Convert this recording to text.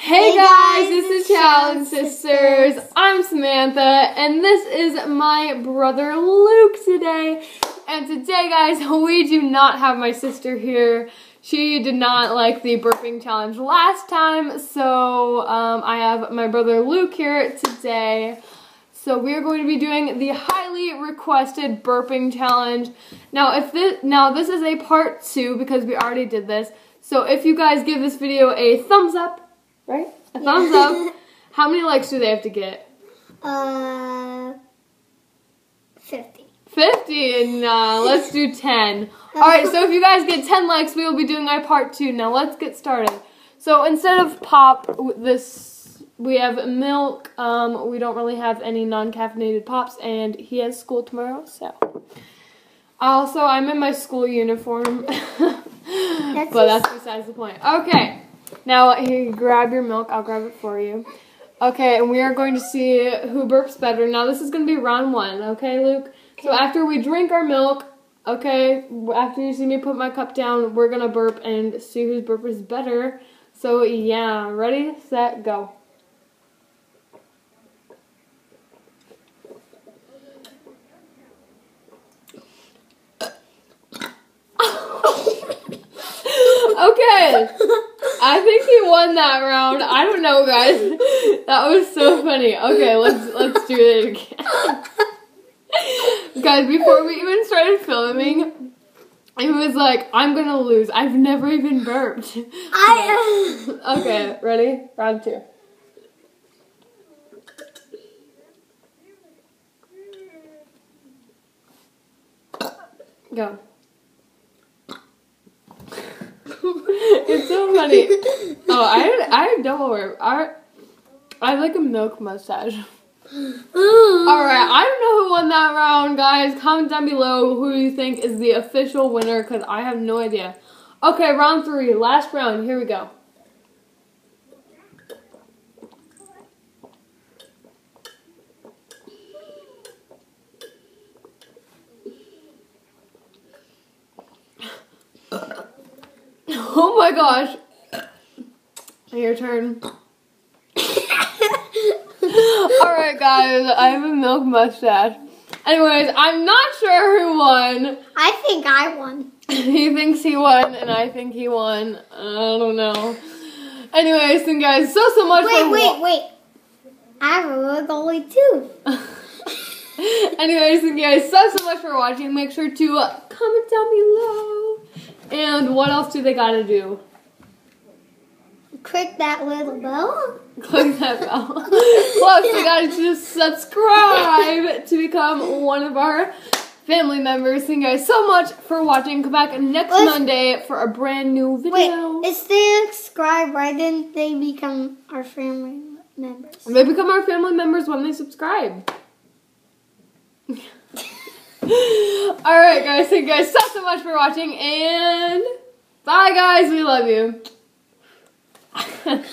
Hey guys, this is Challenge Sisters. I'm Samantha, and this is my brother Luke today. And today, guys, we do not have my sister here. She did not like the burping challenge last time, so I have my brother Luke here today. So we are going to be doing the highly requested burping challenge. Now, this is a part 2 because we already did this. So if you guys give this video a thumbs up, right? A thumbs up. How many likes do they have to get? 50. 50, and let's do 10. Alright, so if you guys get 10 likes, we will be doing our part 2. Now let's get started. So instead of pop, we have milk. We don't really have any non-caffeinated pops, and he has school tomorrow, so. Also, I'm in my school uniform, but that's besides the point. Okay. Now, here, grab your milk. I'll grab it for you. Okay, and we are going to see who burps better. Now, this is going to be round 1, okay, Luke? Okay. So, after we drink our milk, okay, after you see me put my cup down, we're going to burp and see whose burp is better. So, yeah, ready, set, go. Okay, I think he won that round. I don't know, guys. That was so funny. Okay, let's do it again. Guys, before we even started filming, he was like, I'm gonna lose. I've never even burped. Okay, ready? Round 2. Go. It's so funny. Oh, I have double burp. I have like a milk mustache. Alright, I don't know who won that round, guys. Comment down below who you think is the official winner, because I have no idea. Okay, round 3. Last round. Here we go. Oh my gosh. Your turn. Alright, guys, I have a milk mustache. Anyways, I'm not sure who won. I think I won. He thinks he won, and I think he won. I don't know. Anyways, then guys, so much for Wait. I have a goalie too. Anyways, then guys, so much for watching. Make sure to comment down below. And what else do they gotta do? Click that little bell. Click that bell. Plus, they gotta just subscribe to become one of our family members. Thank you guys so much for watching. Come back next Monday for a brand new video. Wait, if they subscribe, why didn't they become our family members? They become our family members when they subscribe. Alright, guys, thank you guys so much for watching, and bye, guys, we love you. I can't.